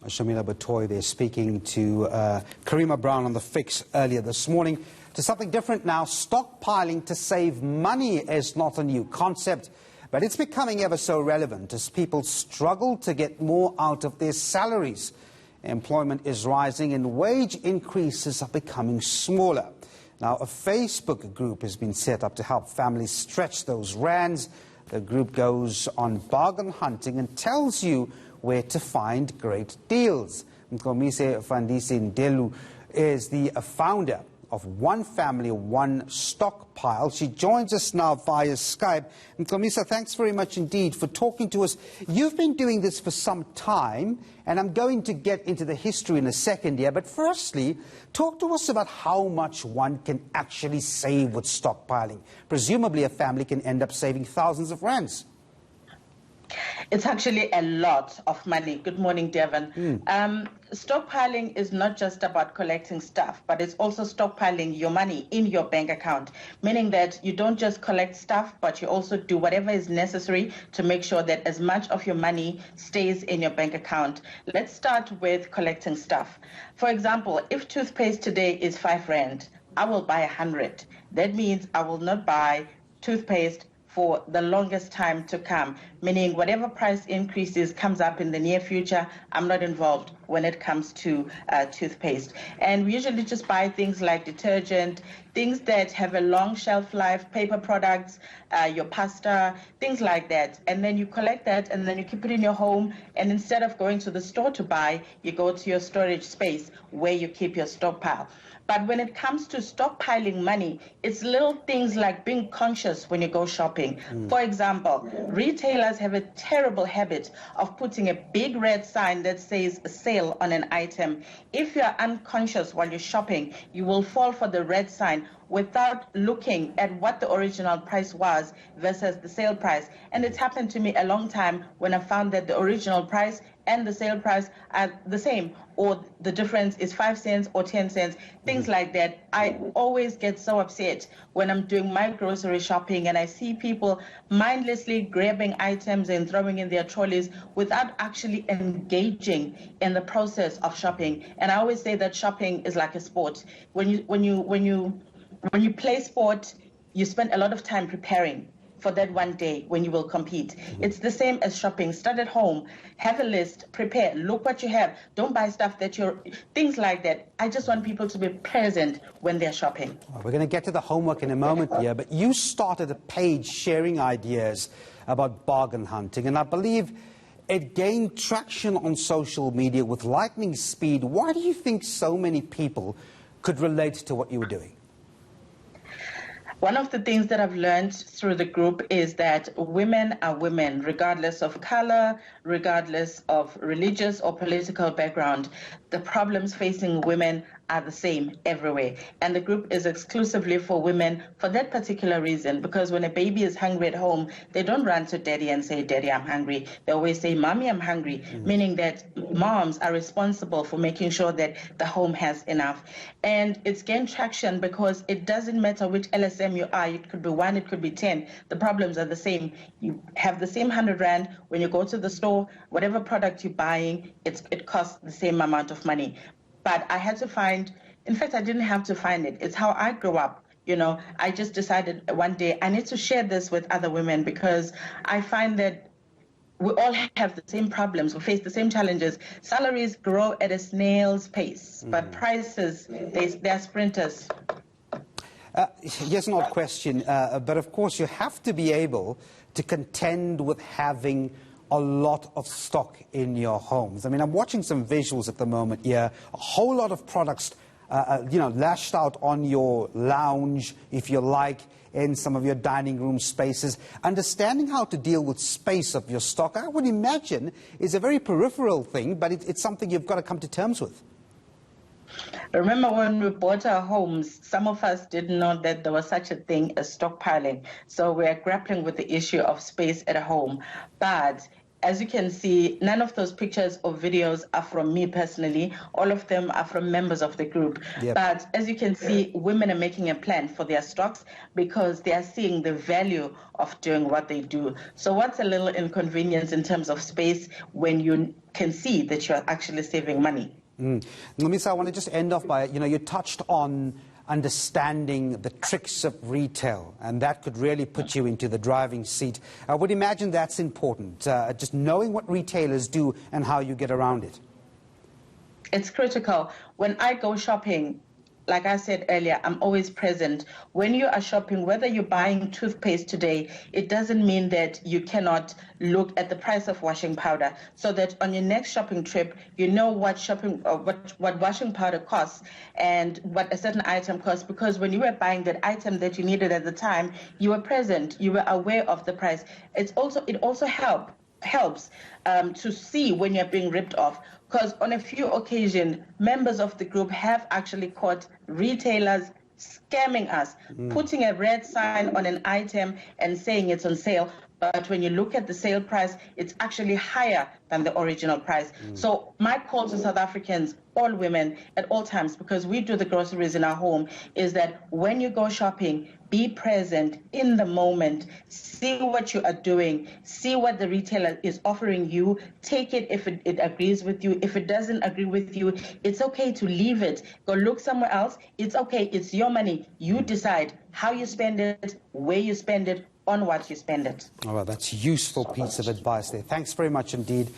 Shamila Batoy there speaking to Karima Brown on The Fix earlier this morning. To something different now, stockpiling to save money is not a new concept, but it's becoming ever so relevant as people struggle to get more out of their salaries. Employment is rising and wage increases are becoming smaller. Now, a Facebook group has been set up to help families stretch those rands. The group goes on bargain hunting and tells you where to find great deals. Ncumisa Fandesi-Nedlu is the founder of One Family, One Stockpile. She joins us now via Skype. Ncumisa, thanks very much indeed for talking to us. You've been doing this for some time, and I'm going to get into the history in a second here. But firstly, talk to us about how much one can actually save with stockpiling. Presumably a family can end up saving thousands of rands. It's actually a lot of money. Good morning, Devon. Stockpiling is not just about collecting stuff, but it's also stockpiling your money in your bank account, meaning that you don't just collect stuff, but you also do whatever is necessary to make sure that as much of your money stays in your bank account. Let's start with collecting stuff. For example, if toothpaste today is 5 rand, I will buy 100. That means I will not buy toothpaste for the longest time to come, meaning whatever price increases comes up in the near future, I'm not involved when it comes to toothpaste. And we usually just buy things like detergent, things that have a long shelf life, paper products, your pasta, things like that. And then you collect that and then you keep it in your home. And instead of going to the store to buy, you go to your storage space where you keep your stockpile. But when it comes to stockpiling money, it's little things like being conscious when you go shopping. For example, retailers have a terrible habit of putting a big red sign that says sale on an item. If you're unconscious while you're shopping, you will fall for the red sign without looking at what the original price was versus the sale price. And it's happened to me a long time when I found that the original price and the sale price are the same, or the difference is 5 cents or 10 cents, things like that. I always get so upset when I'm doing my grocery shopping and I see people mindlessly grabbing items and throwing in their trolleys without actually engaging in the process of shopping. And I always say that shopping is like a sport. When you play sport, you spend a lot of time preparing for that one day when you will compete. It's the same as shopping. Start at home, have a list, prepare, look what you have. Don't buy stuff that things like that. I just want people to be present when they're shopping. We're going to get to the homework in a moment here, but you started a page sharing ideas about bargain hunting, and I believe it gained traction on social media with lightning speed. Why do you think so many people could relate to what you were doing? One of the things that I've learned through the group is that women are women, regardless of color, regardless of religious or political background. The problems facing women are the same everywhere. And the group is exclusively for women for that particular reason, because when a baby is hungry at home, they don't run to daddy and say, Daddy, I'm hungry. They always say, Mommy, I'm hungry, meaning that moms are responsible for making sure that the home has enough. And it's gained traction because it doesn't matter which LSM you are. It could be 1, it could be 10. The problems are the same. You have the same 100 rand. When you go to the store, whatever product you're buying, it costs the same amount of money. But I had to find, in fact, I didn't have to find it. It's how I grew up. You know, I just decided one day I need to share this with other women because I find that we all have the same problems. We face the same challenges. Salaries grow at a snail's pace, but prices, they're sprinters. Yes, not question, but of course you have to be able to contend with having a lot of stock in your homes. I mean, I'm watching some visuals at the moment here, a whole lot of products, lashed out on your lounge, if you like, in some of your dining room spaces. Understanding how to deal with space of your stock, I would imagine, is a very peripheral thing, but it's something you've got to come to terms with. Remember when we bought our homes, some of us didn't know that there was such a thing as stockpiling. So we're grappling with the issue of space at home. But as you can see, none of those pictures or videos are from me personally. All of them are from members of the group. Yep. But as you can see, women are making a plan for their stocks because they are seeing the value of doing what they do. So what's a little inconvenience in terms of space when you can see that you're actually saving money? Ncumisa, I want to just end off by, you touched on understanding the tricks of retail, and that could really put you into the driving seat. I would imagine that's important, just knowing what retailers do and how you get around it. It's critical. When I go shopping, like I said earlier, I'm always present. When you are shopping, whether you're buying toothpaste today, it doesn't mean that you cannot look at the price of washing powder, so that on your next shopping trip, you know what washing powder costs and what a certain item costs, because when you were buying that item that you needed at the time, you were present, you were aware of the price. It also helps to see when you're being ripped off, because on a few occasions, members of the group have actually caught retailers scamming us, putting a red sign on an item and saying it's on sale. But when you look at the sale price, it's actually higher than the original price. So my call to South Africans, all women, at all times, because we do the groceries in our home, is that when you go shopping, be present in the moment, see what you are doing, see what the retailer is offering you, take it if it agrees with you. If it doesn't agree with you, it's okay to leave it. Go look somewhere else. It's okay. It's your money. You decide how you spend it, where you spend it, on what you spend it. Oh, well, that's a useful piece of advice there. Thanks very much indeed.